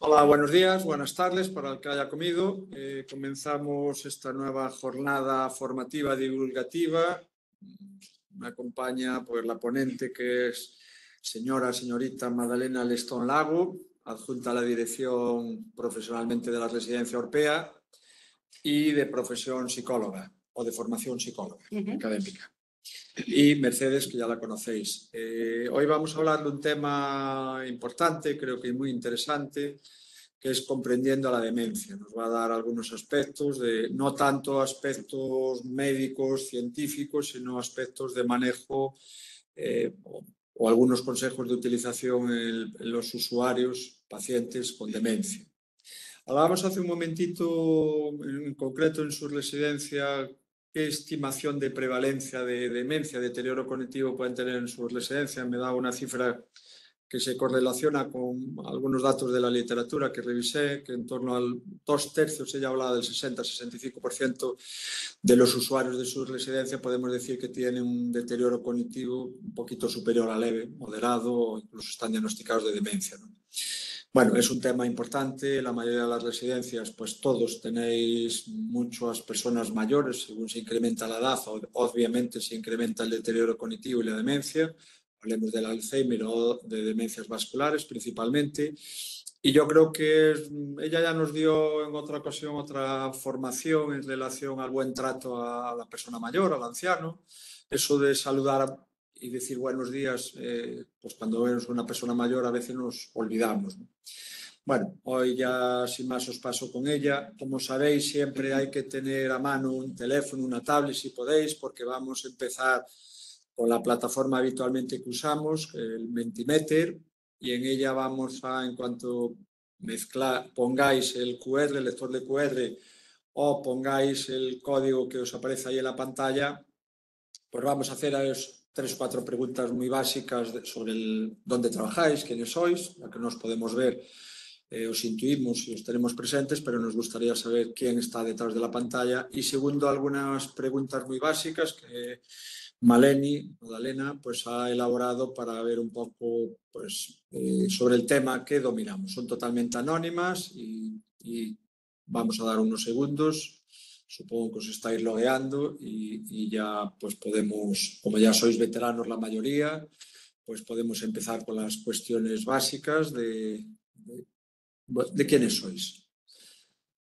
Hola, buenos días, buenas tardes para el que haya comido. Comenzamos esta nueva jornada formativa divulgativa. Me acompaña pues, la ponente, que es señorita Magdalena Lestón Lago, adjunta a la dirección profesionalmente de la Residencia Orpea y de profesión psicóloga o de formación psicóloga académica. Y Mercedes, que ya la conocéis. Hoy vamos a hablar de un tema importante, creo que muy interesante, que es comprendiendo la demencia. Nos va a dar algunos aspectos, no tanto aspectos médicos, científicos, sino aspectos de manejo o algunos consejos de utilización en los usuarios, pacientes con demencia. Hablábamos hace un momentito, en concreto en su residencia, qué estimación de prevalencia de demencia, deterioro cognitivo pueden tener en su residencia. Me da una cifra que se correlaciona con algunos datos de la literatura que revisé, que en torno al 2/3, ella hablaba del 60-65% de los usuarios de su residencia, podemos decir que tienen un deterioro cognitivo un poquito superior a leve, moderado, o incluso están diagnosticados de demencia, ¿no? Bueno, es un tema importante. La mayoría de las residencias, pues todos tenéis muchas personas mayores. Según se incrementa la edad, obviamente se incrementa el deterioro cognitivo y la demencia. Hablemos del Alzheimer o de demencias vasculares principalmente. Y yo creo que ella ya nos dio en otra ocasión otra formación en relación al buen trato a la persona mayor, al anciano. Eso de saludar y decir buenos días, pues cuando vemos una persona mayor a veces nos olvidamos, ¿no? Bueno, hoy ya sin más os paso con ella. Como sabéis, siempre hay que tener a mano un teléfono, una tablet si podéis, porque vamos a empezar con la plataforma habitualmente que usamos, el Mentimeter, y en ella vamos a, en cuanto pongáis el QR, el lector de QR, o pongáis el código que os aparece ahí en la pantalla, pues vamos a hacer 3 o 4 preguntas muy básicas sobre dónde trabajáis, quiénes sois, ya que nos podemos ver. Os intuimos y os tenemos presentes, pero nos gustaría saber quién está detrás de la pantalla. Y segundo, algunas preguntas muy básicas que Magdalena, pues ha elaborado para ver un poco pues, sobre el tema que dominamos. Son totalmente anónimas y vamos a dar unos segundos. Supongo que os estáis logueando y ya pues podemos, como ya sois veteranos la mayoría, pues podemos empezar con las cuestiones básicas de quiénes sois.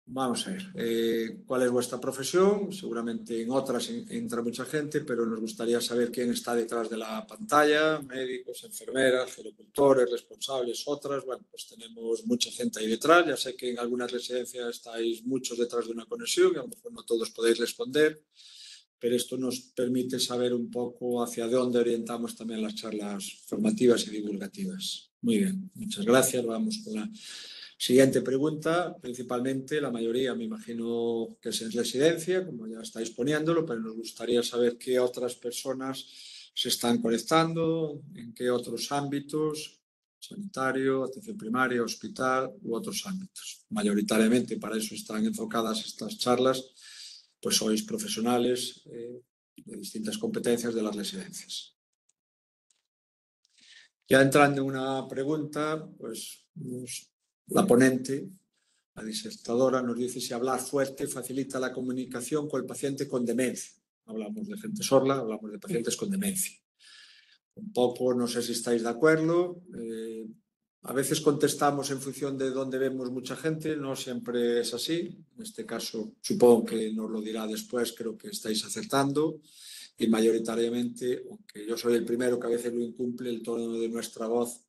Vamos a ver, ¿cuál es vuestra profesión? Seguramente en otras entra mucha gente, pero nos gustaría saber quién está detrás de la pantalla: médicos, enfermeras, gerocultores, responsables, otras. Bueno, pues tenemos mucha gente ahí detrás. Ya sé que en algunas residencias estáis muchos detrás de una conexión y a lo mejor no todos podéis responder, pero esto nos permite saber un poco hacia dónde orientamos también las charlas formativas y divulgativas. Muy bien, muchas gracias. Vamos con la siguiente pregunta. Principalmente, la mayoría me imagino que es en residencia, como ya estáis poniéndolo, pero nos gustaría saber qué otras personas se están conectando, en qué otros ámbitos: sanitario, atención primaria, hospital u otros ámbitos. Mayoritariamente para eso están enfocadas estas charlas, pues sois profesionales de distintas competencias de las residencias. Ya entrando en una pregunta, pues la ponente, la disertadora, nos dice si hablar fuerte facilita la comunicación con el paciente con demencia. Hablamos de gente sorda, hablamos de pacientes con demencia. Un poco, no sé si estáis de acuerdo. A veces contestamos en función de dónde vemos mucha gente, no siempre es así. En este caso, supongo que nos lo dirá después, creo que estáis acertando. Y mayoritariamente, aunque yo soy el primero que a veces lo incumple, el tono de nuestra voz,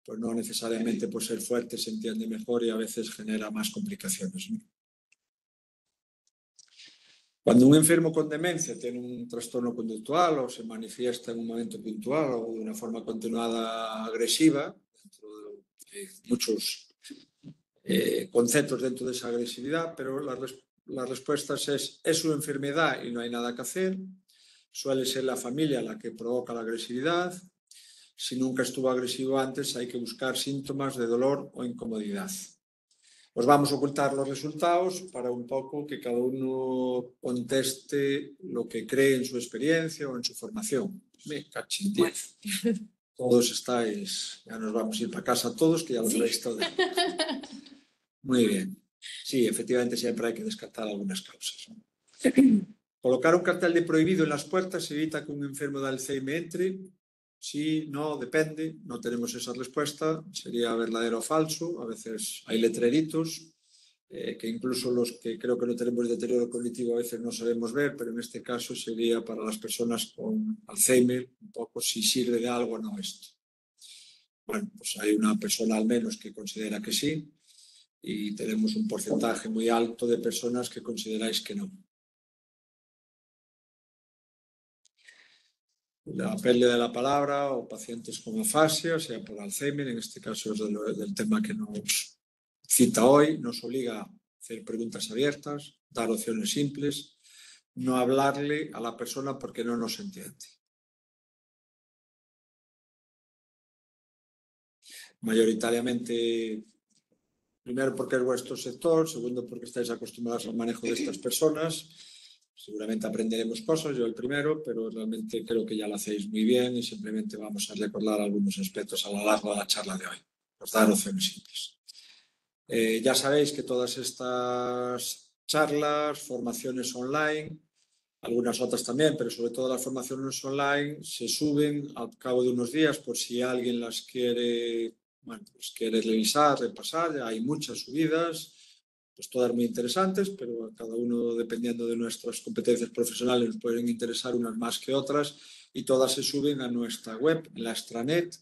pues no necesariamente por ser fuerte se entiende mejor y a veces genera más complicaciones, ¿no? Cuando un enfermo con demencia tiene un trastorno conductual o se manifiesta en un momento puntual o de una forma continuada agresiva, dentro de muchos conceptos dentro de esa agresividad, pero las respuestas es su enfermedad y no hay nada que hacer. Suele ser la familia la que provoca la agresividad. Si nunca estuvo agresivo antes, hay que buscar síntomas de dolor o incomodidad. Os vamos a ocultar los resultados para un poco que cada uno conteste lo que cree en su experiencia o en su formación. Me cachin 10. Todos estáis, ya nos vamos a ir para casa todos, que ya lo traéis todo. Muy bien. Sí, efectivamente siempre hay que descartar algunas causas. Colocar un cartel de prohibido en las puertas evita que un enfermo de Alzheimer entre. Sí, no, depende. No tenemos esa respuesta. Sería verdadero o falso. A veces hay letreritos que incluso los que creo que no tenemos deterioro cognitivo a veces no sabemos ver, pero en este caso sería para las personas con Alzheimer un poco si sirve de algo o no esto. Bueno, pues hay una persona al menos que considera que sí y tenemos un porcentaje muy alto de personas que consideráis que no. La pérdida de la palabra o pacientes con afasia, sea por Alzheimer, en este caso es del tema que nos cita hoy, nos obliga a hacer preguntas abiertas, dar opciones simples, no hablarle a la persona porque no nos entiende. Mayoritariamente, primero porque es vuestro sector, segundo porque estáis acostumbrados al manejo de estas personas. Seguramente aprenderemos cosas, yo el primero, pero realmente creo que ya lo hacéis muy bien y simplemente vamos a recordar algunos aspectos a lo largo de la charla de hoy. Os dar opciones simples. Ya sabéis que todas estas charlas, formaciones online, algunas otras también, pero sobre todo las formaciones online se suben al cabo de unos días por si alguien las quiere, bueno, pues quiere revisar, repasar. Hay muchas subidas, pues todas muy interesantes, pero a cada uno, dependiendo de nuestras competencias profesionales, nos pueden interesar unas más que otras y todas se suben a nuestra web, la extranet.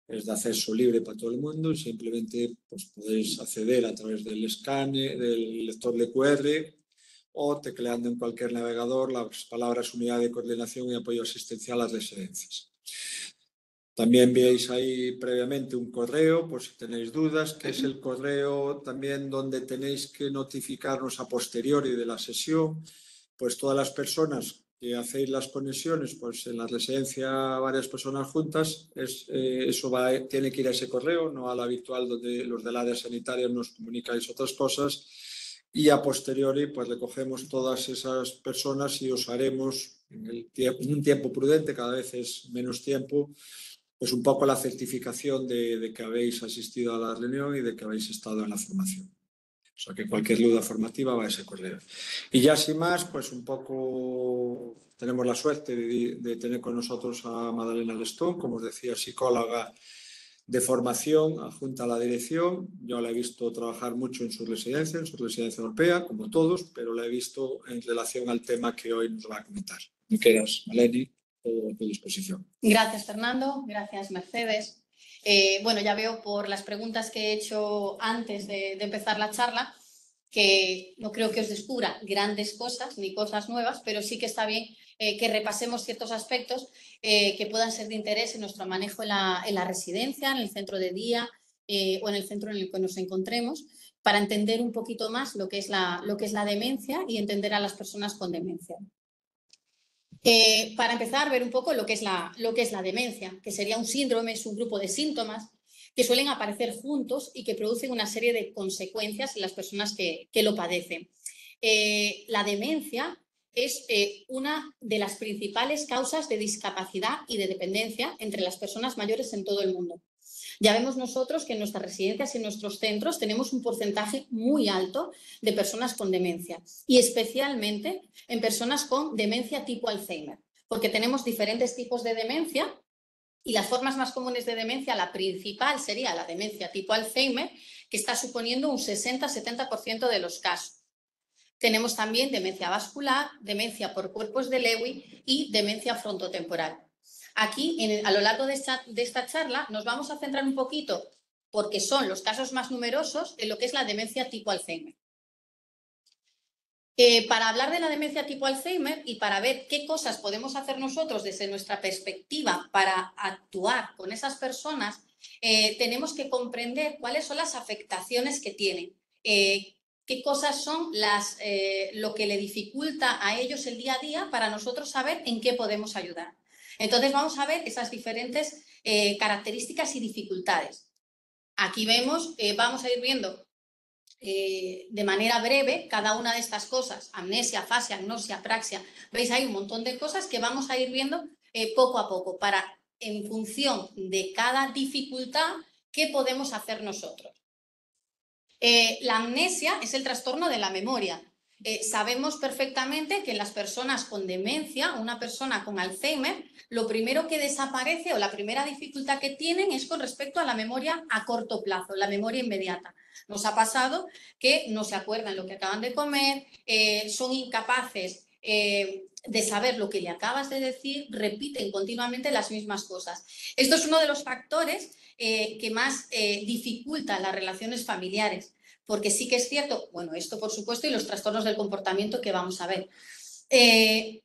Es de acceso libre para todo el mundo y simplemente pues, podéis acceder a través del escáner, del lector de QR o tecleando en cualquier navegador las palabras unidad de coordinación y apoyo asistencial a las residencias. También veis ahí previamente un correo, por si tenéis dudas, que es el correo también donde tenéis que notificarnos a posteriori de la sesión, pues todas las personas que hacéis las conexiones, pues en la residencia varias personas juntas, eso tiene que ir a ese correo, no a la habitual donde los del área sanitaria nos comunicáis otras cosas, y a posteriori pues recogemos todas esas personas y os haremos en un tiempo prudente, cada vez es menos tiempo, pues un poco la certificación de que habéis asistido a la reunión y de que habéis estado en la formación. O sea que cualquier duda formativa va a ese correo. Y ya sin más, pues un poco tenemos la suerte de tener con nosotros a Madalena Lestón, como os decía, psicóloga de formación, adjunta a la dirección. Yo la he visto trabajar mucho en su residencia europea, como todos, pero la he visto en relación al tema que hoy nos va a comentar. ¿Me quieras, Maleni? A tu disposición. Gracias, Fernando. Gracias, Mercedes. Bueno, ya veo por las preguntas que he hecho antes de empezar la charla que no creo que os descubra grandes cosas ni cosas nuevas, pero sí que está bien que repasemos ciertos aspectos que puedan ser de interés en nuestro manejo en la residencia, en el centro de día o en el centro en el que nos encontremos, para entender un poquito más lo que es la demencia y entender a las personas con demencia. Para empezar, ver un poco lo que es la demencia, que sería un síndrome, es un grupo de síntomas que suelen aparecer juntos y que producen una serie de consecuencias en las personas que lo padecen. La demencia es una de las principales causas de discapacidad y de dependencia entre las personas mayores en todo el mundo. Ya vemos nosotros que en nuestras residencias y en nuestros centros tenemos un porcentaje muy alto de personas con demencia y especialmente en personas con demencia tipo Alzheimer, porque tenemos diferentes tipos de demencia y las formas más comunes de demencia, la principal sería la demencia tipo Alzheimer, que está suponiendo un 60-70% de los casos. Tenemos también demencia vascular, demencia por cuerpos de Lewy y demencia frontotemporal. Aquí, a lo largo de esta charla, nos vamos a centrar un poquito, porque son los casos más numerosos, en lo que es la demencia tipo Alzheimer. Para hablar de la demencia tipo Alzheimer y para ver qué cosas podemos hacer nosotros desde nuestra perspectiva para actuar con esas personas, tenemos que comprender cuáles son las afectaciones que tienen, qué cosas son lo que le dificulta a ellos el día a día para nosotros saber en qué podemos ayudar. Entonces vamos a ver esas diferentes características y dificultades. Aquí vemos, vamos a ir viendo de manera breve cada una de estas cosas, amnesia, afasia, agnosia, apraxia. Veis, hay un montón de cosas que vamos a ir viendo poco a poco para en función de cada dificultad qué podemos hacer nosotros. La amnesia es el trastorno de la memoria. Sabemos perfectamente que en las personas con demencia, una persona con Alzheimer, lo primero que desaparece o la primera dificultad que tienen es con respecto a la memoria a corto plazo, la memoria inmediata. Nos ha pasado que no se acuerdan lo que acaban de comer, son incapaces de saber lo que le acabas de decir, repiten continuamente las mismas cosas. Esto es uno de los factores que más dificulta las relaciones familiares. Porque sí que es cierto, bueno, esto por supuesto y los trastornos del comportamiento que vamos a ver.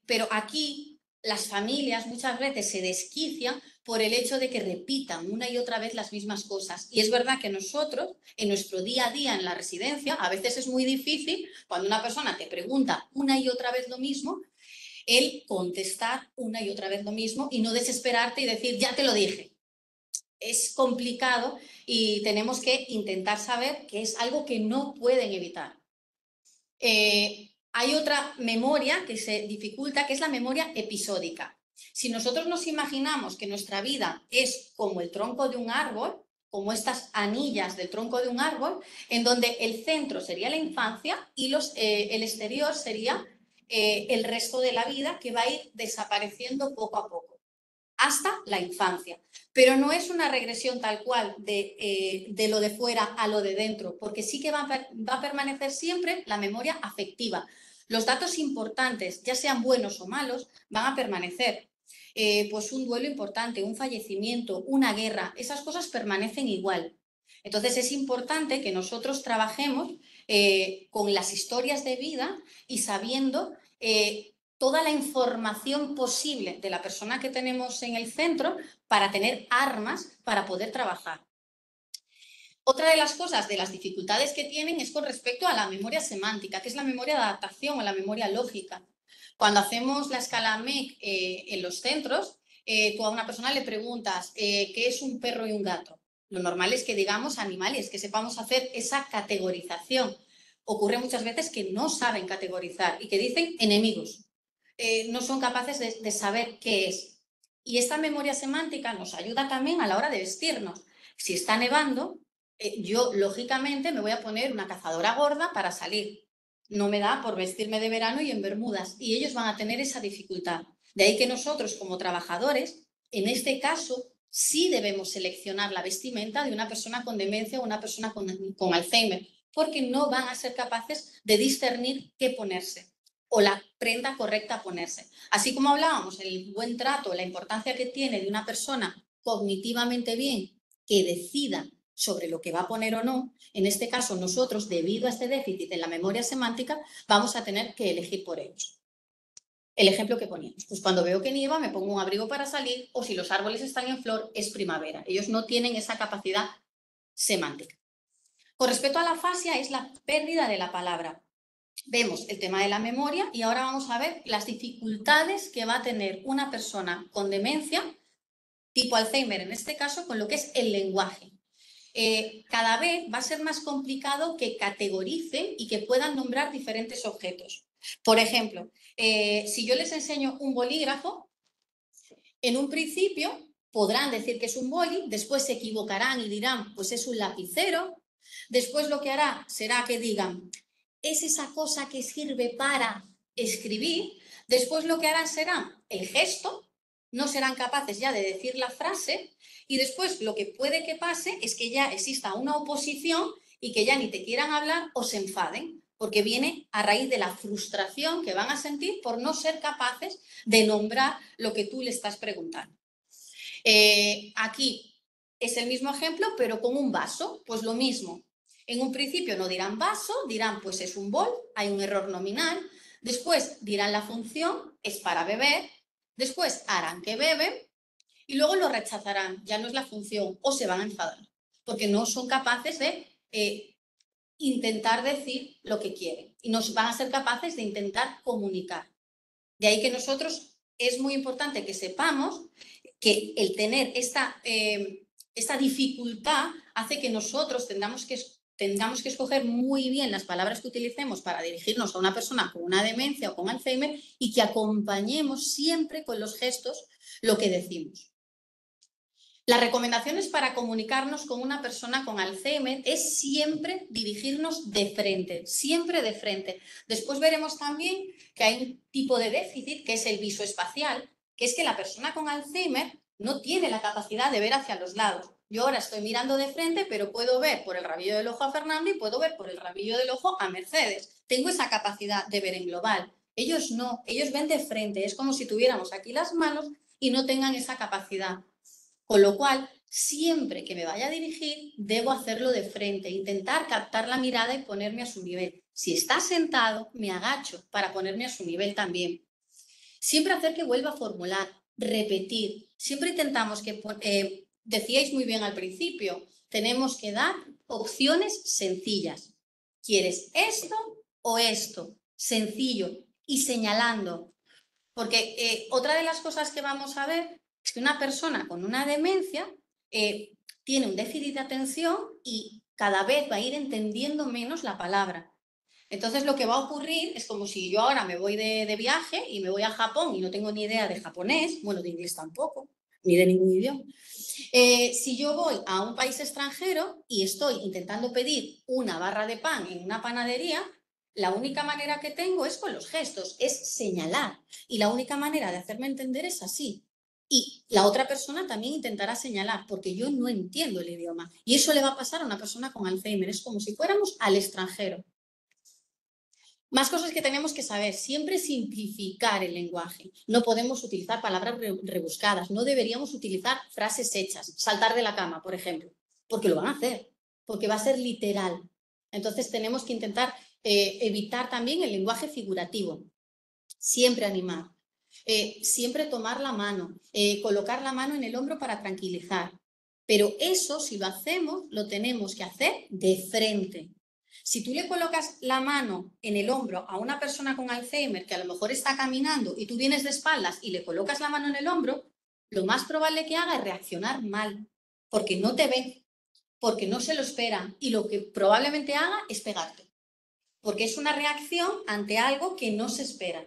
Pero aquí las familias muchas veces se desquician por el hecho de que repitan una y otra vez las mismas cosas. Y es verdad que nosotros, en nuestro día a día en la residencia, a veces es muy difícil cuando una persona te pregunta una y otra vez lo mismo, el contestar una y otra vez lo mismo y no desesperarte y decir, ya te lo dije. Es complicado y tenemos que intentar saber que es algo que no pueden evitar. Hay otra memoria que se dificulta, que es la memoria episódica. Si nosotros nos imaginamos que nuestra vida es como el tronco de un árbol, como estas anillas del tronco de un árbol, en donde el centro sería la infancia y el exterior sería el resto de la vida, que va a ir desapareciendo poco a poco hasta la infancia. Pero no es una regresión tal cual de lo de fuera a lo de dentro, porque sí que va a permanecer siempre la memoria afectiva. Los datos importantes, ya sean buenos o malos, van a permanecer. Pues un duelo importante, un fallecimiento, una guerra, esas cosas permanecen igual. Entonces es importante que nosotros trabajemos con las historias de vida y sabiendo toda la información posible de la persona que tenemos en el centro para tener armas para poder trabajar. Otra de las cosas, de las dificultades que tienen es con respecto a la memoria semántica, que es la memoria de adaptación o la memoria lógica. Cuando hacemos la escala MEC en los centros, tú a una persona le preguntas ¿qué es un perro y un gato? Lo normal es que digamos animales, que sepamos hacer esa categorización. Ocurre muchas veces que no saben categorizar y que dicen enemigos. No son capaces de saber qué es. Y esta memoria semántica nos ayuda también a la hora de vestirnos. Si está nevando, yo lógicamente me voy a poner una cazadora gorda para salir. No me da por vestirme de verano y en bermudas. Y ellos van a tener esa dificultad. De ahí que nosotros como trabajadores, en este caso, sí debemos seleccionar la vestimenta de una persona con demencia o una persona con Alzheimer, porque no van a ser capaces de discernir qué ponerse o la prenda correcta a ponerse. Así como hablábamos, el buen trato, la importancia que tiene de una persona cognitivamente bien que decida sobre lo que va a poner o no, en este caso nosotros, debido a este déficit en la memoria semántica, vamos a tener que elegir por ellos. El ejemplo que poníamos, pues cuando veo que nieva me pongo un abrigo para salir o si los árboles están en flor es primavera. Ellos no tienen esa capacidad semántica. Con respecto a la afasia es la pérdida de la palabra. Vemos el tema de la memoria y ahora vamos a ver las dificultades que va a tener una persona con demencia, tipo Alzheimer en este caso, con lo que es el lenguaje. Cada vez va a ser más complicado que categoricen y que puedan nombrar diferentes objetos. Por ejemplo, si yo les enseño un bolígrafo, en un principio podrán decir que es un boli, después se equivocarán y dirán, pues es un lapicero. Después lo que hará será que digan, es esa cosa que sirve para escribir. Después lo que harán será el gesto, no serán capaces ya de decir la frase y después lo que puede que pase es que ya exista una oposición y que ya ni te quieran hablar o se enfaden, porque viene a raíz de la frustración que van a sentir por no ser capaces de nombrar lo que tú le estás preguntando. Aquí es el mismo ejemplo, pero con un vaso, pues lo mismo. En un principio no dirán vaso, dirán pues es un bol, hay un error nominal. Después dirán la función, es para beber. Después harán que beben y luego lo rechazarán, ya no es la función o se van a enfadar porque no son capaces de intentar decir lo que quieren y no van a ser capaces de intentar comunicar. De ahí que nosotros es muy importante que sepamos que el tener esta dificultad hace que nosotros tengamos que escoger muy bien las palabras que utilicemos para dirigirnos a una persona con una demencia o con Alzheimer y que acompañemos siempre con los gestos lo que decimos. Las recomendaciones para comunicarnos con una persona con Alzheimer es siempre dirigirnos de frente, siempre de frente. Después veremos también que hay un tipo de déficit, que es el visoespacial, que es que la persona con Alzheimer no tiene la capacidad de ver hacia los lados. Yo ahora estoy mirando de frente, pero puedo ver por el rabillo del ojo a Fernando y puedo ver por el rabillo del ojo a Mercedes. Tengo esa capacidad de ver en global. Ellos no, ellos ven de frente. Es como si tuviéramos aquí las manos y no tengan esa capacidad. Con lo cual, siempre que me vaya a dirigir, debo hacerlo de frente, intentar captar la mirada y ponerme a su nivel. Si está sentado, me agacho para ponerme a su nivel también. Siempre hacer que vuelva a formular, repetir. Siempre intentamos que, decíais muy bien al principio, tenemos que dar opciones sencillas. ¿Quieres esto o esto? Sencillo y señalando. Porque otra de las cosas que vamos a ver es que una persona con una demencia tiene un déficit de atención y cada vez va a ir entendiendo menos la palabra. Entonces lo que va a ocurrir es como si yo ahora me voy de viaje y me voy a Japón y no tengo ni idea de japonés, bueno, de inglés tampoco, ni de ningún idioma. Si yo voy a un país extranjero y estoy intentando pedir una barra de pan en una panadería, la única manera que tengo es con los gestos, es señalar. Y la única manera de hacerme entender es así. Y la otra persona también intentará señalar, porque yo no entiendo el idioma. Y eso le va a pasar a una persona con Alzheimer. Es como si fuéramos al extranjero. Más cosas que tenemos que saber. Siempre simplificar el lenguaje. No podemos utilizar palabras rebuscadas. No deberíamos utilizar frases hechas. Saltar de la cama, por ejemplo. Porque lo van a hacer. Porque va a ser literal. Entonces tenemos que intentar evitar también el lenguaje figurativo. Siempre animar. Siempre tomar la mano. Colocar la mano en el hombro para tranquilizar. Pero eso, si lo hacemos, lo tenemos que hacer de frente. Si tú le colocas la mano en el hombro a una persona con Alzheimer que a lo mejor está caminando y tú vienes de espaldas y le colocas la mano en el hombro, lo más probable que haga es reaccionar mal, porque no te ve, porque no se lo espera y lo que probablemente haga es pegarte, porque es una reacción ante algo que no se espera.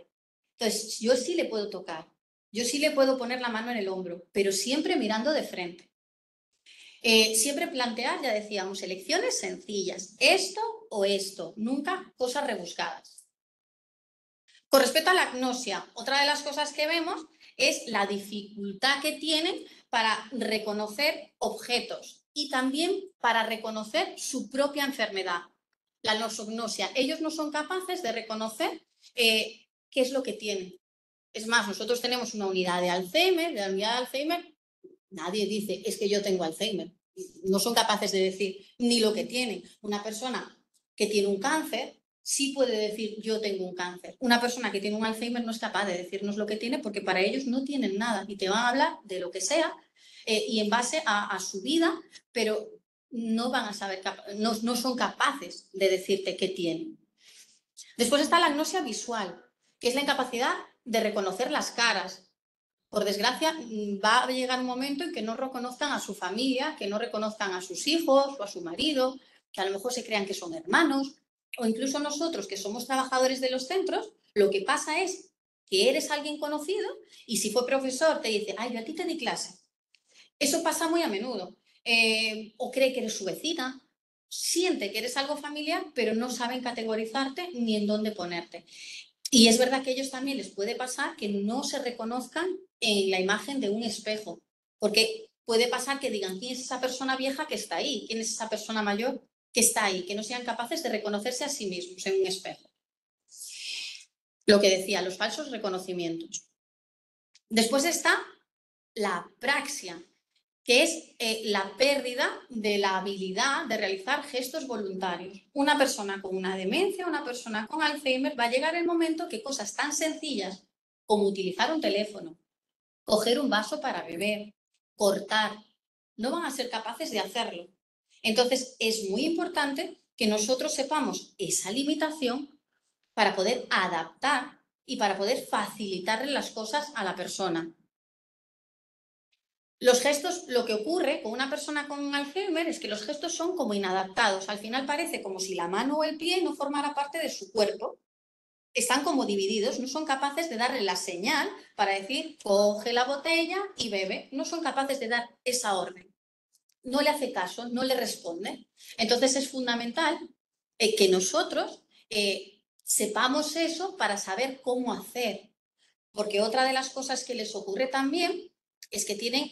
Entonces, yo sí le puedo tocar, yo sí le puedo poner la mano en el hombro, pero siempre mirando de frente. Siempre plantear, ya decíamos, elecciones sencillas, esto o esto, nunca cosas rebuscadas. Con respecto a la agnosia, otra de las cosas que vemos es la dificultad que tienen para reconocer objetos y también para reconocer su propia enfermedad, la nosognosia. Ellos no son capaces de reconocer qué es lo que tienen. Es más, nosotros tenemos una unidad de Alzheimer, nadie dice, es que yo tengo Alzheimer. No son capaces de decir ni lo que tienen. Una persona que tiene un cáncer sí puede decir yo tengo un cáncer. Una persona que tiene un Alzheimer no es capaz de decirnos lo que tiene porque para ellos no tienen nada y te van a hablar de lo que sea y en base a su vida, pero no van a saber, no son capaces de decirte qué tienen. Después está la agnosia visual, que es la incapacidad de reconocer las caras. Por desgracia, va a llegar un momento en que no reconozcan a su familia, que no reconozcan a sus hijos o a su marido, que a lo mejor se crean que son hermanos, o incluso nosotros que somos trabajadores de los centros, lo que pasa es que eres alguien conocido y si fue profesor te dice, ay, yo a ti te di clase. Eso pasa muy a menudo. O cree que eres su vecina, siente que eres algo familiar, pero no saben categorizarte ni en dónde ponerte. Y es verdad que a ellos también les puede pasar que no se reconozcan en la imagen de un espejo, porque puede pasar que digan, ¿quién es esa persona vieja que está ahí? ¿Quién es esa persona mayor que está ahí? Que no sean capaces de reconocerse a sí mismos en un espejo. Lo que decía, los falsos reconocimientos. Después está la apraxia, que es la pérdida de la habilidad de realizar gestos voluntarios. Una persona con una demencia, una persona con Alzheimer, va a llegar el momento que cosas tan sencillas como utilizar un teléfono, coger un vaso para beber, cortar, no van a ser capaces de hacerlo. Entonces, es muy importante que nosotros sepamos esa limitación para poder adaptar y para poder facilitarle las cosas a la persona. Los gestos, lo que ocurre con una persona con Alzheimer es que los gestos son como inadaptados. Al final parece como si la mano o el pie no formara parte de su cuerpo. están como divididos, no son capaces de darle la señal para decir, coge la botella y bebe. No son capaces de dar esa orden. No le hace caso, no le responde. Entonces es fundamental que nosotros sepamos eso para saber cómo hacer. Porque otra de las cosas que les ocurre también es que tienen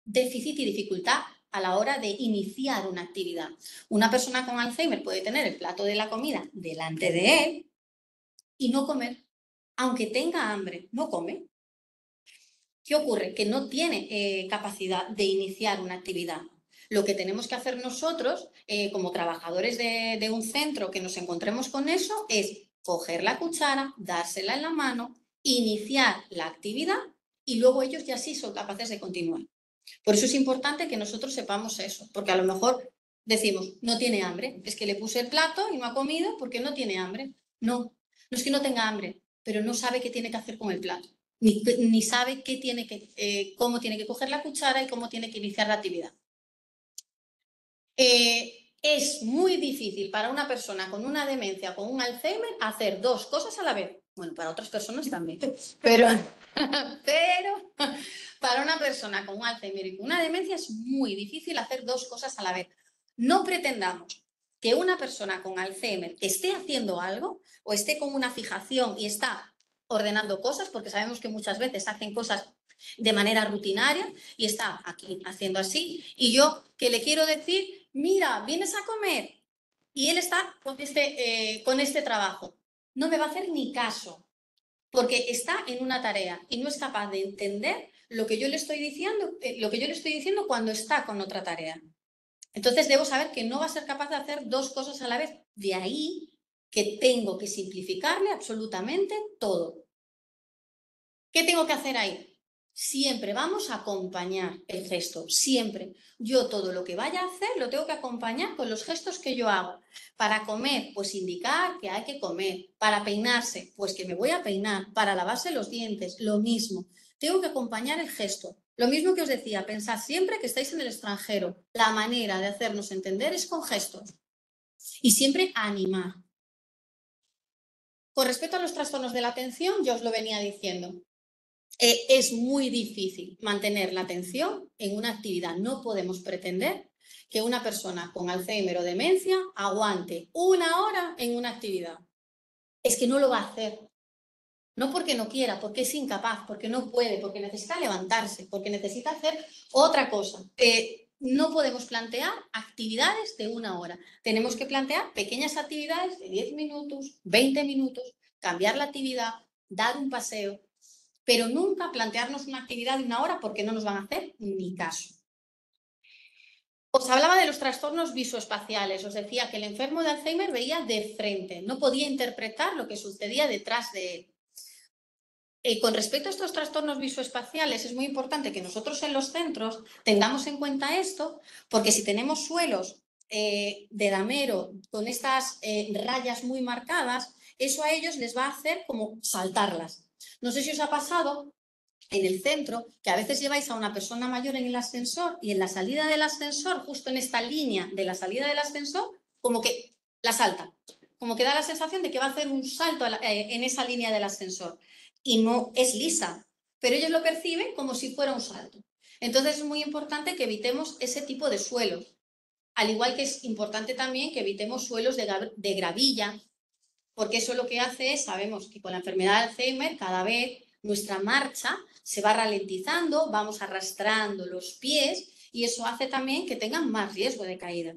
déficit y dificultad a la hora de iniciar una actividad. Una persona con Alzheimer puede tener el plato de la comida delante de él y no comer. Aunque tenga hambre, no come. ¿Qué ocurre? Que no tiene capacidad de iniciar una actividad. Lo que tenemos que hacer nosotros, como trabajadores de un centro que nos encontremos con eso, es coger la cuchara, dársela en la mano, iniciar la actividad y luego ellos ya sí son capaces de continuar. Por eso es importante que nosotros sepamos eso, porque a lo mejor decimos, no tiene hambre, es que le puse el plato y no ha comido porque no tiene hambre. No, no es que no tenga hambre, pero no sabe qué tiene que hacer con el plato. Ni sabe cómo tiene que coger la cuchara y cómo tiene que iniciar la actividad. Es muy difícil para una persona con una demencia, con un Alzheimer, hacer dos cosas a la vez. Bueno, para otras personas también. Pero para una persona con un Alzheimer y con una demencia es muy difícil hacer dos cosas a la vez. No pretendamos que una persona con Alzheimer esté haciendo algo o esté con una fijación y está ordenando cosas, porque sabemos que muchas veces hacen cosas de manera rutinaria y está aquí haciendo así, y yo que le quiero decir, mira, vienes a comer, y él está con este trabajo. No me va a hacer ni caso, porque está en una tarea y no es capaz de entender lo que yo le estoy diciendo cuando está con otra tarea. Entonces debo saber que no va a ser capaz de hacer dos cosas a la vez. De ahí que tengo que simplificarle absolutamente todo. ¿Qué tengo que hacer ahí? Siempre vamos a acompañar el gesto, siempre. Yo todo lo que vaya a hacer lo tengo que acompañar con los gestos que yo hago. Para comer, pues indicar que hay que comer. Para peinarse, pues que me voy a peinar. Para lavarse los dientes, lo mismo. Tengo que acompañar el gesto. Lo mismo que os decía, pensad siempre que estáis en el extranjero. La manera de hacernos entender es con gestos. Y siempre animar. Con respecto a los trastornos de la atención, yo os lo venía diciendo. Es muy difícil mantener la atención en una actividad. No podemos pretender que una persona con Alzheimer o demencia aguante 1 hora en una actividad. Es que no lo va a hacer. No porque no quiera, porque es incapaz, porque no puede, porque necesita levantarse, porque necesita hacer otra cosa. No podemos plantear actividades de 1 hora. Tenemos que plantear pequeñas actividades de 10 minutos, 20 minutos, cambiar la actividad, dar un paseo, pero nunca plantearnos una actividad de 1 hora porque no nos van a hacer ni caso. Os hablaba de los trastornos visoespaciales. Os decía que el enfermo de Alzheimer veía de frente, no podía interpretar lo que sucedía detrás de él. Con respecto a estos trastornos visoespaciales, es muy importante que nosotros en los centros tengamos en cuenta esto, porque si tenemos suelos de damero con estas rayas muy marcadas, eso a ellos les va a hacer como saltarlas. No sé si os ha pasado en el centro que a veces lleváis a una persona mayor en el ascensor y en la salida del ascensor, justo en esta línea de la salida del ascensor, como que la salta, como que da la sensación de que va a hacer un salto en esa línea del ascensor y no es lisa, pero ellos lo perciben como si fuera un salto. Entonces es muy importante que evitemos ese tipo de suelos, al igual que es importante también que evitemos suelos de gravilla, porque eso lo que hace es, sabemos que con la enfermedad de Alzheimer cada vez nuestra marcha se va ralentizando, vamos arrastrando los pies y eso hace también que tengan más riesgo de caída.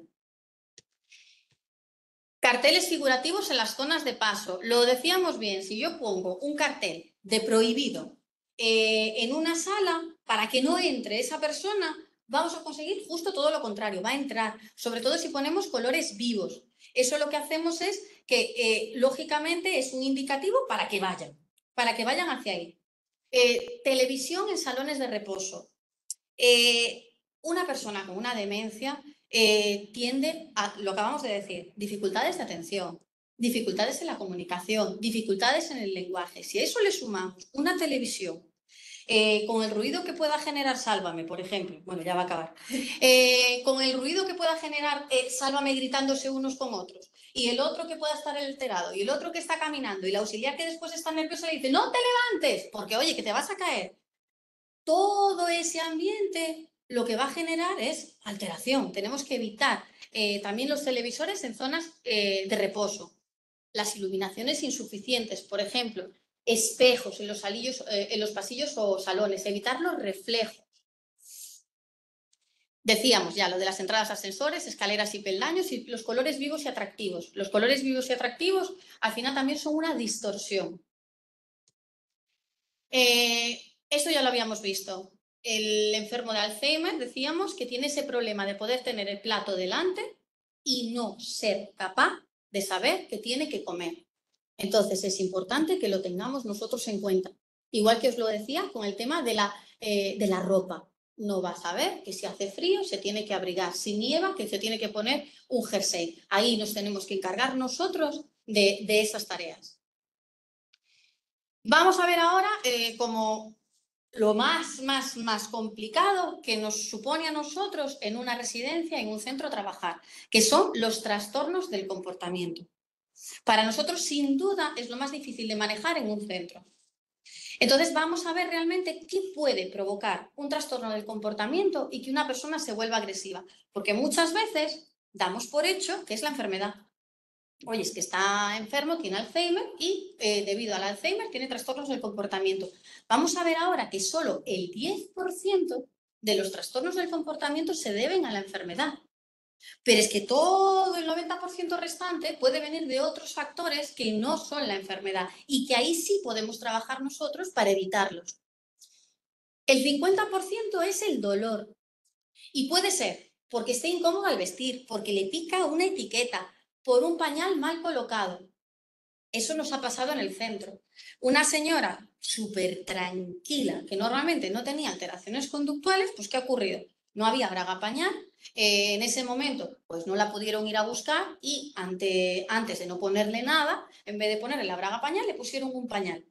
Carteles figurativos en las zonas de paso. Lo decíamos bien, si yo pongo un cartel de prohibido en una sala para que no entre esa persona, vamos a conseguir justo todo lo contrario, va a entrar, sobre todo si ponemos colores vivos. Eso lo que hacemos es que, lógicamente, es un indicativo para que vayan hacia ahí. Televisión en salones de reposo. Una persona con una demencia tiende a, lo acabamos de decir, dificultades de atención, dificultades en la comunicación, dificultades en el lenguaje. Si a eso le sumamos una televisión con el ruido que pueda generar Sálvame, por ejemplo, bueno, ya va a acabar, con el ruido que pueda generar Sálvame gritándose unos con otros, y el otro que pueda estar alterado, y el otro que está caminando, y la auxiliar que después está nerviosa le dice, no te levantes, porque oye, que te vas a caer. Todo ese ambiente lo que va a generar es alteración. Tenemos que evitar también los televisores en zonas de reposo, las iluminaciones insuficientes, por ejemplo, espejos en los pasillos o salones, evitar los reflejos. Decíamos ya lo de las entradas a ascensores, escaleras y peldaños y los colores vivos y atractivos. Los colores vivos y atractivos al final también son una distorsión. Esto ya lo habíamos visto. El enfermo de Alzheimer, decíamos, que tiene ese problema de poder tener el plato delante y no ser capaz de saber que tiene que comer. Entonces es importante que lo tengamos nosotros en cuenta. Igual que os lo decía con el tema de la ropa. No va a saber que si hace frío se tiene que abrigar, si nieva que se tiene que poner un jersey. Ahí nos tenemos que encargar nosotros de esas tareas. Vamos a ver ahora como lo más complicado que nos supone a nosotros en una residencia, en un centro trabajar, que son los trastornos del comportamiento. Para nosotros, sin duda, es lo más difícil de manejar en un centro. Entonces, vamos a ver realmente qué puede provocar un trastorno del comportamiento y que una persona se vuelva agresiva. Porque muchas veces damos por hecho que es la enfermedad. Oye, es que está enfermo, tiene Alzheimer y debido al Alzheimer tiene trastornos del comportamiento. Vamos a ver ahora que solo el 10% de los trastornos del comportamiento se deben a la enfermedad. Pero es que todo el 90% restante puede venir de otros factores que no son la enfermedad y que ahí sí podemos trabajar nosotros para evitarlos. El 50% es el dolor y puede ser porque esté incómodo al vestir, porque le pica una etiqueta, por un pañal mal colocado. Eso nos ha pasado en el centro. Una señora súper tranquila, que normalmente no tenía alteraciones conductuales, pues ¿qué ha ocurrido? No había braga pañal, en ese momento pues no la pudieron ir a buscar y antes de no ponerle nada, en vez de ponerle la braga pañal, le pusieron un pañal.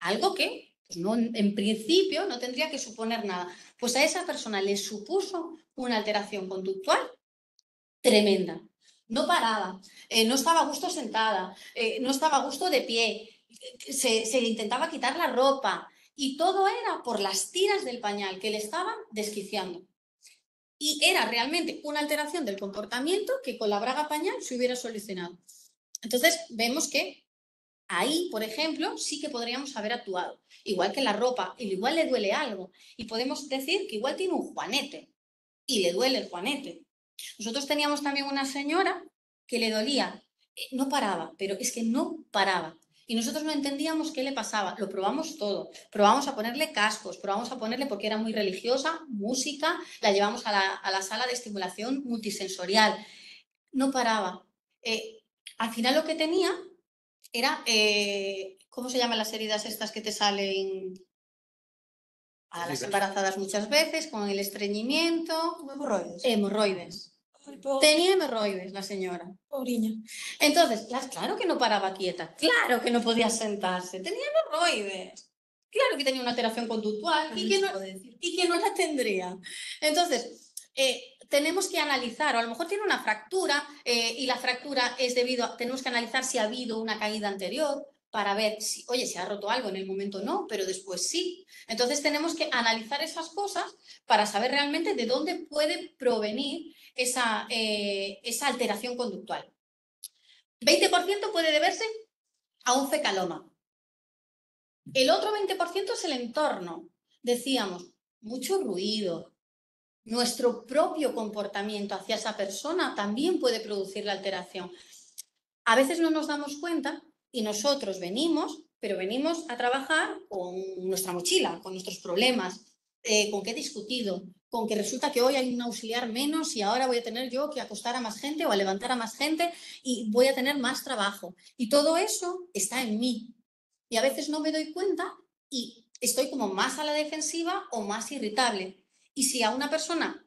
Algo que pues no, en principio no tendría que suponer nada. Pues a esa persona le supuso una alteración conductual tremenda. No paraba, no estaba a gusto sentada, no estaba a gusto de pie, se intentaba quitar la ropa y todo era por las tiras del pañal que le estaban desquiciando. Y era realmente una alteración del comportamiento que con la braga pañal se hubiera solucionado. Entonces vemos que ahí, por ejemplo, sí que podríamos haber actuado. Igual que la ropa, igual le duele algo. Y podemos decir que igual tiene un juanete y le duele el juanete. Nosotros teníamos también una señora que le dolía, no paraba, pero es que no paraba. Y nosotros no entendíamos qué le pasaba. Lo probamos todo. Probamos a ponerle cascos, probamos a ponerle, porque era muy religiosa, música, la llevamos a la sala de estimulación multisensorial. No paraba. Al final lo que tenía era, ¿cómo se llaman las heridas estas que te salen a las embarazadas muchas veces, con el estreñimiento? Hemorroides. Hemorroides. Tenía hemorroides la señora. Pobriña. Entonces, claro que no paraba quieta, claro que no podía sentarse, tenía hemorroides, claro que tenía una alteración conductual y que no la tendría. Entonces, tenemos que analizar, o a lo mejor tiene una fractura y la fractura es debido a, tenemos que analizar si ha habido una caída anterior para ver si, oye, se ha roto algo, en el momento no, pero después sí. Entonces tenemos que analizar esas cosas para saber realmente de dónde puede provenir esa alteración conductual. 20% puede deberse a un fecaloma. El otro 20% es el entorno. Decíamos, mucho ruido. Nuestro propio comportamiento hacia esa persona también puede producir la alteración. A veces no nos damos cuenta y nosotros venimos, pero venimos a trabajar con nuestra mochila, con nuestros problemas, con qué he discutido, con que resulta que hoy hay un auxiliar menos y ahora voy a tener yo que acostar a más gente o a levantar a más gente y voy a tener más trabajo. Y todo eso está en mí. Y a veces no me doy cuenta y estoy como más a la defensiva o más irritable. Y si a una persona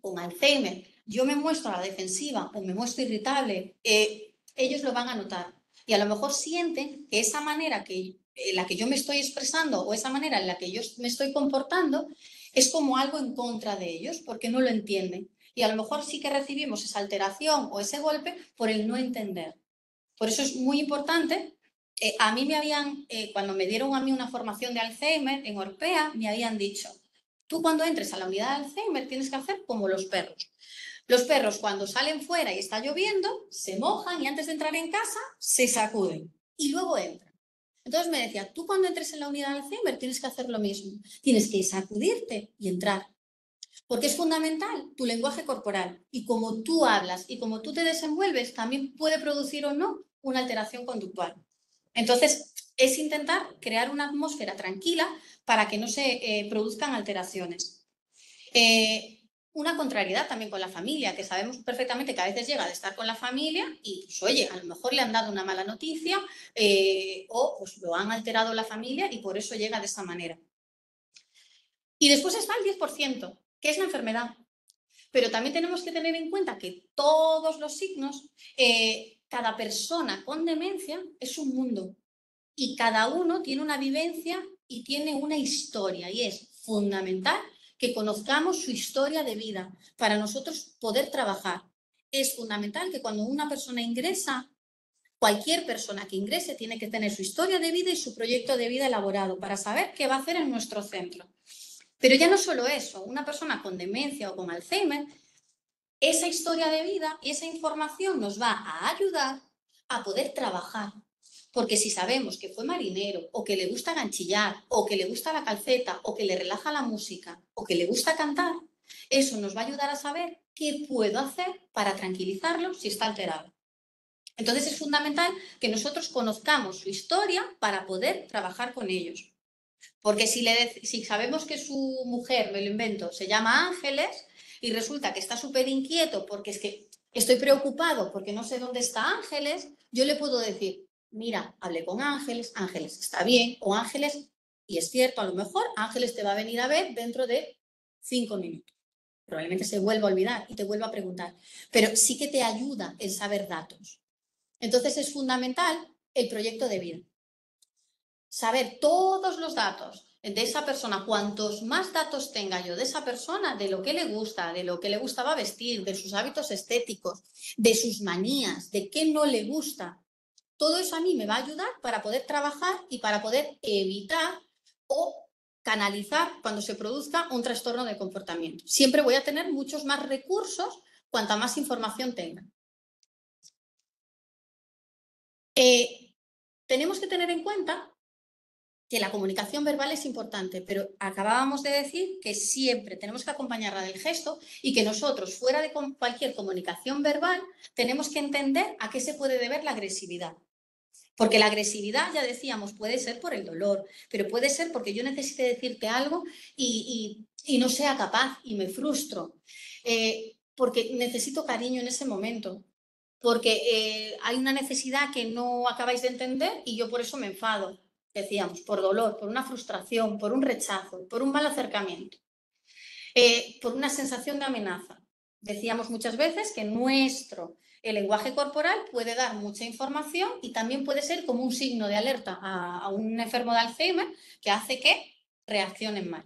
con Alzheimer yo me muestro a la defensiva o me muestro irritable, ellos lo van a notar. Y a lo mejor sienten que esa manera que en la que yo me estoy expresando o esa manera en la que yo me estoy comportando es como algo en contra de ellos porque no lo entienden. Y a lo mejor sí que recibimos esa alteración o ese golpe por el no entender. Por eso es muy importante. A mí me habían, cuando me dieron a mí una formación de Alzheimer en Orpea, me habían dicho, tú cuando entres a la unidad de Alzheimer tienes que hacer como los perros. Los perros cuando salen fuera y está lloviendo, se mojan y antes de entrar en casa se sacuden y luego entran. Entonces me decía, tú cuando entres en la unidad de Alzheimer tienes que hacer lo mismo. Tienes que sacudirte y entrar. Porque es fundamental tu lenguaje corporal y como tú hablas y como tú te desenvuelves también puede producir o no una alteración conductual. Entonces, es intentar crear una atmósfera tranquila para que no se produzcan alteraciones. Una contrariedad también con la familia, que sabemos perfectamente que a veces llega de estar con la familia y, pues, oye, a lo mejor le han dado una mala noticia o pues, lo han alterado la familia y por eso llega de esa manera. Y después está el 10%, que es la enfermedad. Pero también tenemos que tener en cuenta que todos los signos, cada persona con demencia es un mundo y cada uno tiene una vivencia y tiene una historia y es fundamental que conozcamos su historia de vida para nosotros poder trabajar. Es fundamental que cuando una persona ingresa, cualquier persona que ingrese tiene que tener su historia de vida y su proyecto de vida elaborado para saber qué va a hacer en nuestro centro. Pero ya no solo eso, una persona con demencia o con Alzheimer, esa historia de vida y esa información nos va a ayudar a poder trabajar. Porque si sabemos que fue marinero, o que le gusta ganchillar, o que le gusta la calceta, o que le relaja la música, o que le gusta cantar, eso nos va a ayudar a saber qué puedo hacer para tranquilizarlo si está alterado. Entonces es fundamental que nosotros conozcamos su historia para poder trabajar con ellos. Porque si sabemos que su mujer, me lo invento, se llama Ángeles y resulta que está súper inquieto porque es que estoy preocupado porque no sé dónde está Ángeles, yo le puedo decir, mira, hablé con Ángeles, Ángeles está bien, o Ángeles, y es cierto, a lo mejor Ángeles te va a venir a ver dentro de 5 minutos. Probablemente se vuelva a olvidar y te vuelva a preguntar, pero sí que te ayuda el saber datos. Entonces es fundamental el proyecto de vida. Saber todos los datos de esa persona, cuantos más datos tenga yo de esa persona, de lo que le gusta, de lo que le gustaba vestir, de sus hábitos estéticos, de sus manías, de qué no le gusta, todo eso a mí me va a ayudar para poder trabajar y para poder evitar o canalizar cuando se produzca un trastorno de comportamiento. Siempre voy a tener muchos más recursos cuanta más información tenga. Tenemos que tener en cuenta que la comunicación verbal es importante, pero acabábamos de decir que siempre tenemos que acompañarla del gesto y que nosotros, fuera de cualquier comunicación verbal, tenemos que entender a qué se puede deber la agresividad. Porque la agresividad, ya decíamos, puede ser por el dolor, pero puede ser porque yo necesite decirte algo y no sea capaz y me frustro, porque necesito cariño en ese momento, porque hay una necesidad que no acabáis de entender y yo por eso me enfado. Decíamos, por dolor, por una frustración, por un rechazo, por un mal acercamiento, por una sensación de amenaza. Decíamos muchas veces que el lenguaje corporal puede dar mucha información y también puede ser como un signo de alerta a un enfermo de Alzheimer que hace que reaccionen mal.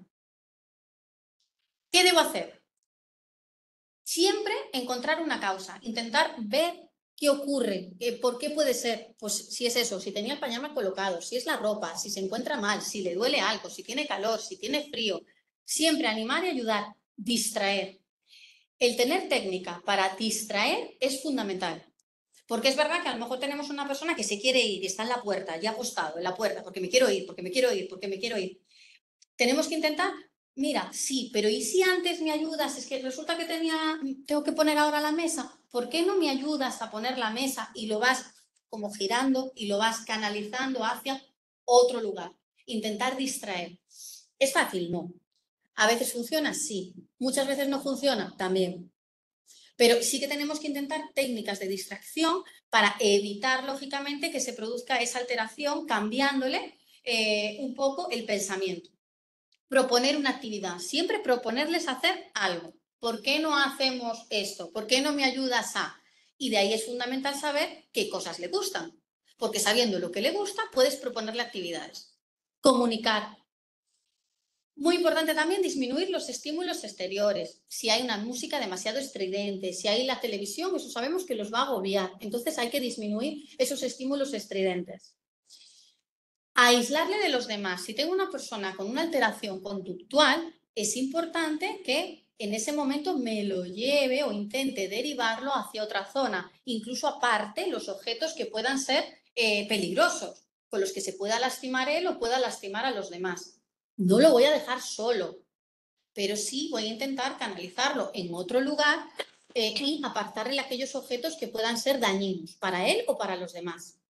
¿Qué debo hacer? Siempre encontrar una causa, intentar ver qué ocurre, por qué puede ser, pues si es eso, si tenía el pañal colocado, si es la ropa, si se encuentra mal, si le duele algo, si tiene calor, si tiene frío. Siempre animar y ayudar, distraer. El tener técnica para distraer es fundamental. Porque es verdad que a lo mejor tenemos una persona que se quiere ir y está en la puerta, ya apostado en la puerta, porque me quiero ir, porque me quiero ir, porque me quiero ir. Tenemos que intentar, mira, sí, pero ¿y si antes me ayudas? Es que resulta que tengo que poner ahora la mesa. ¿Por qué no me ayudas a poner la mesa y lo vas como girando y lo vas canalizando hacia otro lugar? Intentar distraer. ¿Es fácil? No. ¿A veces funciona? Sí. ¿Muchas veces no funciona? También. Pero sí que tenemos que intentar técnicas de distracción para evitar, lógicamente, que se produzca esa alteración cambiándole un poco el pensamiento. Proponer una actividad, siempre proponerles hacer algo. ¿Por qué no hacemos esto? ¿Por qué no me ayudas a? Y de ahí es fundamental saber qué cosas le gustan. porque sabiendo lo que le gusta, puedes proponerle actividades. Comunicar. Muy importante también disminuir los estímulos exteriores. Si hay una música demasiado estridente, si hay la televisión, eso sabemos que los va a agobiar. Entonces hay que disminuir esos estímulos estridentes. Aislarle de los demás. Si tengo una persona con una alteración conductual, es importante que en ese momento me lo lleve o intente derivarlo hacia otra zona, incluso aparte los objetos que puedan ser peligrosos, con los que se pueda lastimar él o pueda lastimar a los demás. No lo voy a dejar solo, pero sí voy a intentar canalizarlo en otro lugar y apartarle aquellos objetos que puedan ser dañinos para él o para los demás.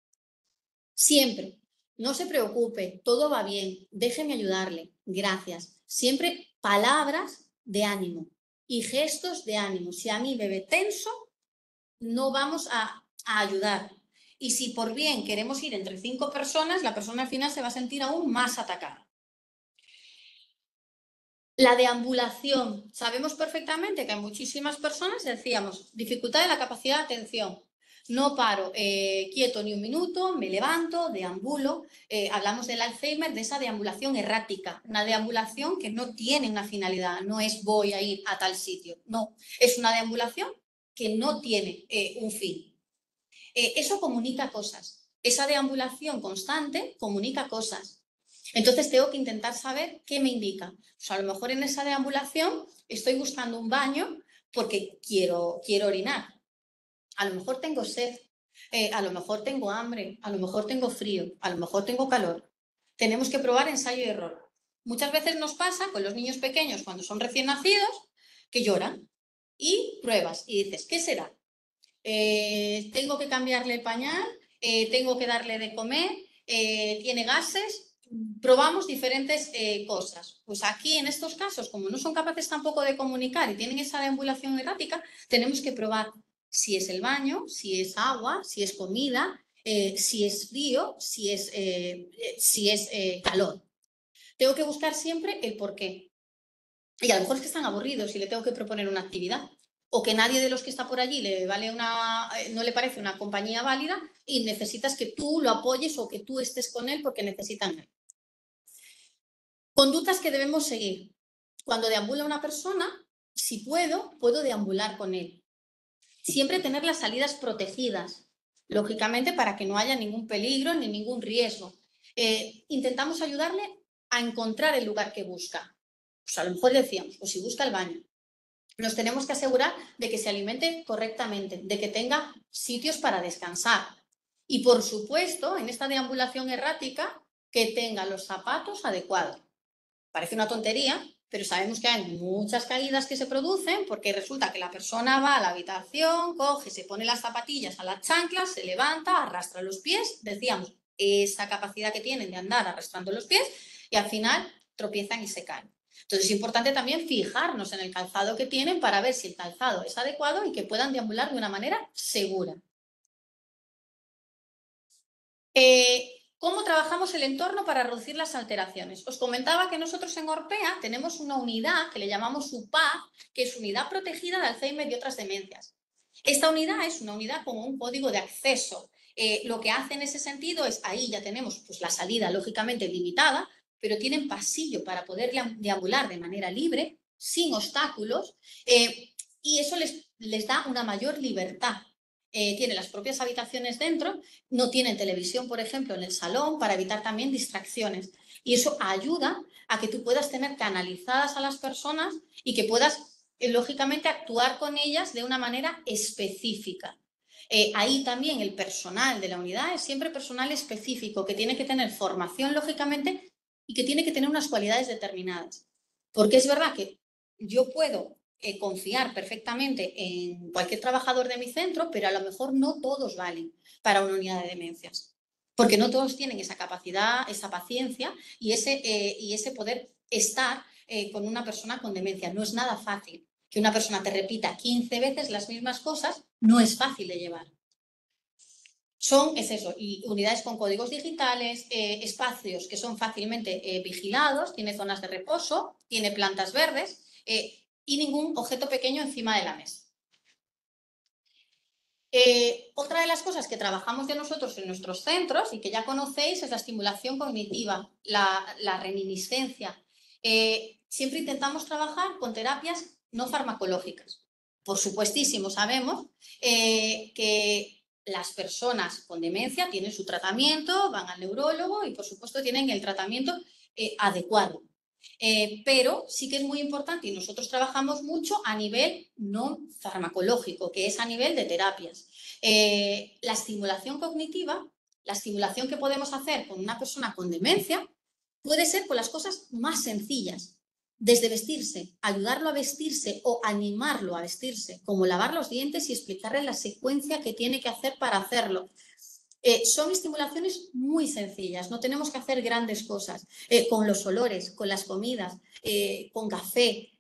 Siempre, no se preocupe, todo va bien, déjeme ayudarle, gracias. Siempre palabras de ánimo y gestos de ánimo. Si a mí me ve tenso, no vamos a ayudar. Y si por bien queremos ir entre 5 personas, la persona al final se va a sentir aún más atacada. La deambulación. Sabemos perfectamente que hay muchísimas personas, decíamos, dificultad de la capacidad de atención. No paro quieto ni un minuto, me levanto, deambulo. Hablamos del Alzheimer, de esa deambulación errática, una deambulación que no tiene una finalidad, no es voy a ir a tal sitio, no, es una deambulación que no tiene un fin. Eso comunica cosas, esa deambulación constante comunica cosas. Entonces tengo que intentar saber qué me indica. O sea, a lo mejor en esa deambulación estoy buscando un baño porque quiero orinar. A lo mejor tengo sed, a lo mejor tengo hambre, a lo mejor tengo frío, a lo mejor tengo calor. Tenemos que probar ensayo y error. Muchas veces nos pasa con los niños pequeños cuando son recién nacidos que lloran y pruebas y dices, ¿qué será? Tengo que cambiarle el pañal, tengo que darle de comer, tiene gases. Probamos diferentes cosas. Pues aquí, en estos casos, como no son capaces tampoco de comunicar y tienen esa deambulación errática, tenemos que probar si es el baño, si es agua, si es comida, si es frío, si es calor. Tengo que buscar siempre el porqué. Y a lo mejor es que están aburridos y le tengo que proponer una actividad. O que nadie de los que está por allí no le parece una compañía válida y necesitas que tú lo apoyes o que tú estés con él porque necesitan él. Conductas que debemos seguir. Cuando deambula una persona, si puedo deambular con él. Siempre tener las salidas protegidas, lógicamente para que no haya ningún peligro ni ningún riesgo. Intentamos ayudarle a encontrar el lugar que busca. Pues a lo mejor decíamos, pues si busca el baño, nos tenemos que asegurar de que se alimente correctamente, de que tenga sitios para descansar. Y por supuesto, en esta deambulación errática, que tenga los zapatos adecuados. Parece una tontería, pero sabemos que hay muchas caídas que se producen porque resulta que la persona va a la habitación, coge, se pone las zapatillas a las chanclas, se levanta, arrastra los pies, decíamos, esa capacidad que tienen de andar arrastrando los pies y al final tropiezan y se caen. Entonces es importante también fijarnos en el calzado que tienen para ver si el calzado es adecuado y que puedan deambular de una manera segura. ¿Cómo trabajamos el entorno para reducir las alteraciones? Os comentaba que nosotros en Orpea tenemos una unidad que le llamamos UPAD, que es Unidad Protegida de Alzheimer y otras demencias. Esta unidad es una unidad con un código de acceso. Lo que hace en ese sentido es, ahí ya tenemos pues, la salida lógicamente limitada, pero tienen pasillo para poder deambular de manera libre, sin obstáculos, y eso les da una mayor libertad. Tiene las propias habitaciones dentro, no tienen televisión, por ejemplo, en el salón para evitar también distracciones. Y eso ayuda a que tú puedas tener canalizadas a las personas y que puedas, lógicamente, actuar con ellas de una manera específica. Ahí también el personal de la unidad es siempre personal específico, que tiene que tener formación, lógicamente, y que tiene que tener unas cualidades determinadas. Porque es verdad que yo puedo confiar perfectamente en cualquier trabajador de mi centro, pero a lo mejor no todos valen para una unidad de demencias, porque no todos tienen esa capacidad, esa paciencia y ese poder estar con una persona con demencia. No es nada fácil. Que una persona te repita 15 veces las mismas cosas no es fácil de llevar. Es eso, y unidades con códigos digitales, espacios que son fácilmente vigilados, tiene zonas de reposo, tiene plantas verdes, y ningún objeto pequeño encima de la mesa. Otra de las cosas que trabajamos de nosotros en nuestros centros y que ya conocéis es la estimulación cognitiva, la reminiscencia. Siempre intentamos trabajar con terapias no farmacológicas. Por supuestísimo, sabemos que las personas con demencia tienen su tratamiento, van al neurólogo y por supuesto tienen el tratamiento adecuado. Pero sí que es muy importante y nosotros trabajamos mucho a nivel no farmacológico, que es a nivel de terapias. La estimulación cognitiva, la estimulación que podemos hacer con una persona con demencia, puede ser con las cosas más sencillas, desde vestirse, ayudarlo a vestirse o animarlo a vestirse, como lavar los dientes y explicarle la secuencia que tiene que hacer para hacerlo. Son estimulaciones muy sencillas, no tenemos que hacer grandes cosas, con los olores, con las comidas, con café,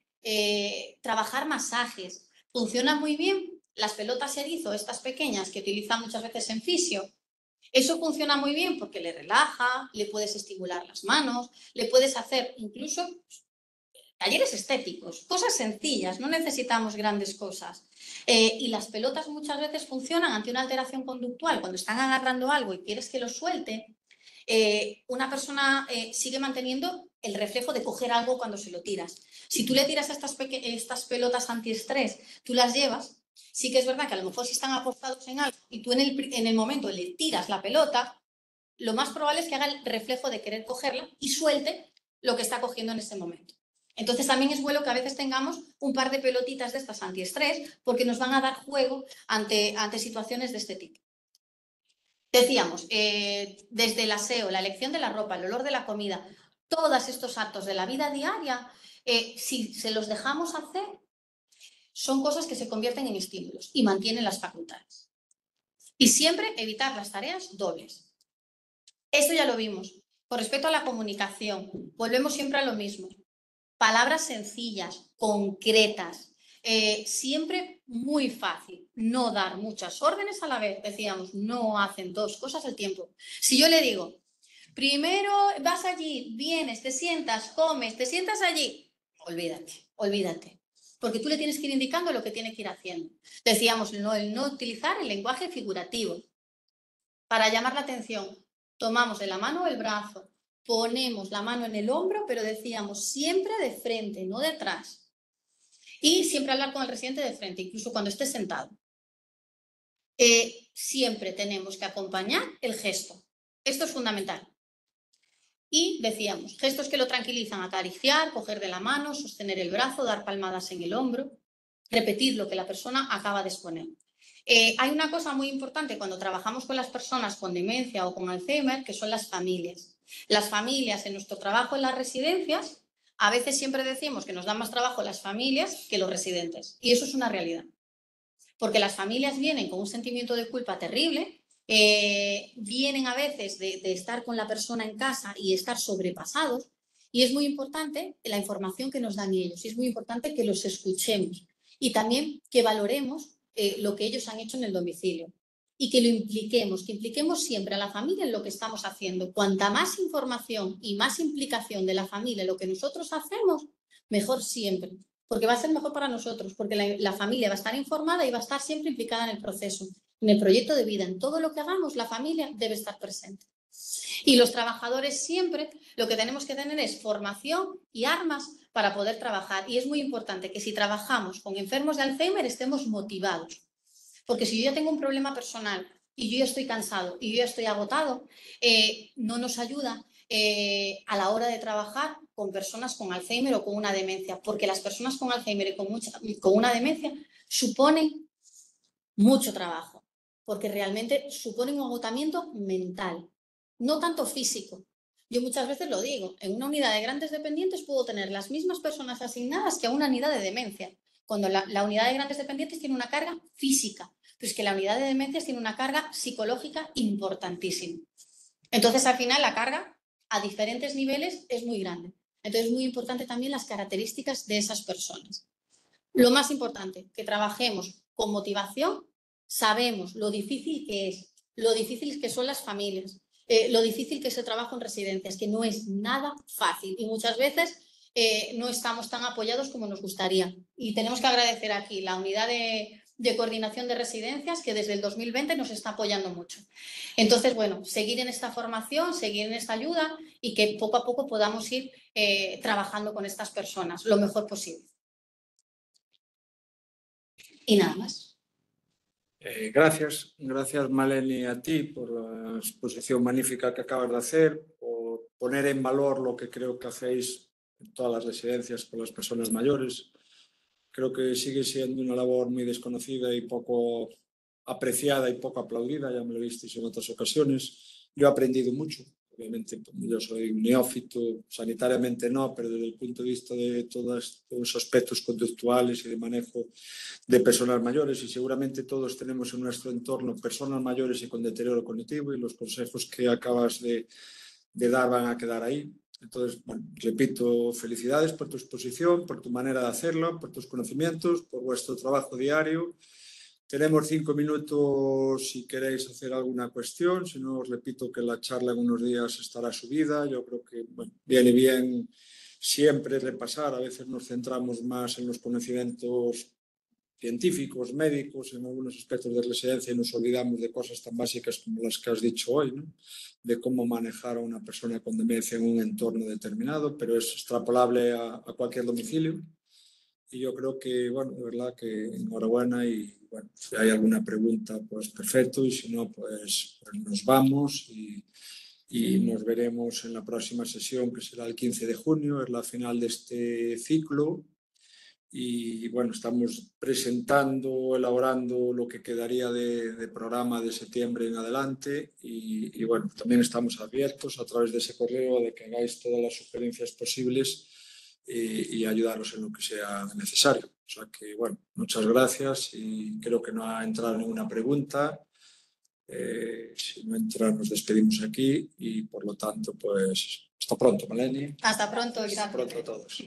trabajar masajes. Funciona muy bien las pelotas erizo, estas pequeñas que utilizan muchas veces en fisio. Eso funciona muy bien porque le relaja, le puedes estimular las manos, le puedes hacer incluso talleres estéticos, cosas sencillas, no necesitamos grandes cosas. Y las pelotas muchas veces funcionan ante una alteración conductual, cuando están agarrando algo y quieres que lo suelte, una persona sigue manteniendo el reflejo de coger algo cuando se lo tiras. Si tú le tiras estas pelotas antiestrés, tú las llevas, sí que es verdad que a lo mejor si están apostados en algo y tú en el momento le tiras la pelota, lo más probable es que haga el reflejo de querer cogerla y suelte lo que está cogiendo en ese momento. Entonces también es bueno que a veces tengamos un par de pelotitas de estas antiestrés porque nos van a dar juego ante situaciones de este tipo. Decíamos, desde el aseo, la elección de la ropa, el olor de la comida, todos estos actos de la vida diaria, si se los dejamos hacer, son cosas que se convierten en estímulos y mantienen las facultades. Y siempre evitar las tareas dobles. Esto ya lo vimos. Con respecto a la comunicación, volvemos siempre a lo mismo. Palabras sencillas, concretas, siempre muy fácil. No dar muchas órdenes a la vez. Decíamos, no hacen dos cosas al tiempo. Si yo le digo, primero vas allí, vienes, te sientas, comes, te sientas allí, olvídate, olvídate. Porque tú le tienes que ir indicando lo que tiene que ir haciendo. Decíamos, el no utilizar el lenguaje figurativo para llamar la atención. Tomamos de la mano el brazo, ponemos la mano en el hombro, pero decíamos siempre de frente, no detrás. Y siempre hablar con el residente de frente, incluso cuando esté sentado. Siempre tenemos que acompañar el gesto. Esto es fundamental. Y decíamos, gestos que lo tranquilizan, acariciar, coger de la mano, sostener el brazo, dar palmadas en el hombro, repetir lo que la persona acaba de exponer. Hay una cosa muy importante cuando trabajamos con las personas con demencia o con Alzheimer, que son las familias. Las familias en nuestro trabajo en las residencias, a veces siempre decimos que nos dan más trabajo las familias que los residentes. Y eso es una realidad. Porque las familias vienen con un sentimiento de culpa terrible, vienen a veces de estar con la persona en casa y estar sobrepasados. Y es muy importante la información que nos dan ellos. Y es muy importante que los escuchemos. Y también que valoremos lo que ellos han hecho en el domicilio y que impliquemos siempre a la familia en lo que estamos haciendo. Cuanta más información y más implicación de la familia en lo que nosotros hacemos, mejor siempre, porque va a ser mejor para nosotros, porque la familia va a estar informada y va a estar siempre implicada en el proceso, en el proyecto de vida, en todo lo que hagamos, la familia debe estar presente. Y los trabajadores siempre lo que tenemos que tener es formación y armas para poder trabajar. Y es muy importante que si trabajamos con enfermos de Alzheimer estemos motivados. Porque si yo ya tengo un problema personal y yo ya estoy cansado y yo ya estoy agotado, no nos ayuda a la hora de trabajar con personas con Alzheimer o con una demencia. Porque las personas con Alzheimer y con una demencia suponen mucho trabajo. Porque realmente suponen un agotamiento mental. No tanto físico. Yo muchas veces lo digo, en una unidad de grandes dependientes puedo tener las mismas personas asignadas que a una unidad de demencia, cuando la unidad de grandes dependientes tiene una carga física, pero es que la unidad de demencias tiene una carga psicológica importantísima. Entonces, al final, la carga a diferentes niveles es muy grande. Entonces, es muy importante también las características de esas personas. Lo más importante, que trabajemos con motivación, sabemos lo difícil que es, lo difícil que son las familias, lo difícil que es el trabajo en residencias, que no es nada fácil y muchas veces no estamos tan apoyados como nos gustaría. Y tenemos que agradecer aquí la unidad de de Coordinación de Residencias, que desde el 2020 nos está apoyando mucho. Entonces, bueno, seguir en esta formación, seguir en esta ayuda y que poco a poco podamos ir trabajando con estas personas lo mejor posible. Y nada más. Gracias Maleni a ti por la exposición magnífica que acabas de hacer, por poner en valor lo que creo que hacéis en todas las residencias con las personas mayores. Creo que sigue siendo una labor muy desconocida y poco apreciada y poco aplaudida, ya me lo visteis en otras ocasiones. Yo he aprendido mucho, obviamente yo soy un neófito, sanitariamente no, pero desde el punto de vista de todos los aspectos conductuales y de manejo de personas mayores, y seguramente todos tenemos en nuestro entorno personas mayores y con deterioro cognitivo, y los consejos que acabas de dar van a quedar ahí. Entonces, bueno, repito, felicidades por tu exposición, por tu manera de hacerlo, por tus conocimientos, por vuestro trabajo diario. Tenemos 5 minutos si queréis hacer alguna cuestión, si no os repito que la charla en unos días estará subida. Yo creo que bueno, viene bien siempre repasar, a veces nos centramos más en los conocimientos científicos, médicos, en algunos aspectos de residencia y nos olvidamos de cosas tan básicas como las que has dicho hoy, ¿no? De cómo manejar a una persona con demencia en un entorno determinado, pero es extrapolable a cualquier domicilio. Y yo creo que, bueno, de verdad que enhorabuena y, bueno, si hay alguna pregunta, pues perfecto, y si no, pues nos vamos y nos veremos en la próxima sesión, que será el 15 de junio, es la final de este ciclo. Y bueno, estamos presentando, elaborando lo que quedaría de programa de septiembre en adelante y bueno, también estamos abiertos a través de ese correo de que hagáis todas las sugerencias posibles y ayudaros en lo que sea necesario. O sea que bueno, muchas gracias y creo que no ha entrado ninguna pregunta. Si no entra, nos despedimos aquí y por lo tanto, pues hasta pronto, Maleni. Hasta pronto, gracias. Hasta pronto a todos.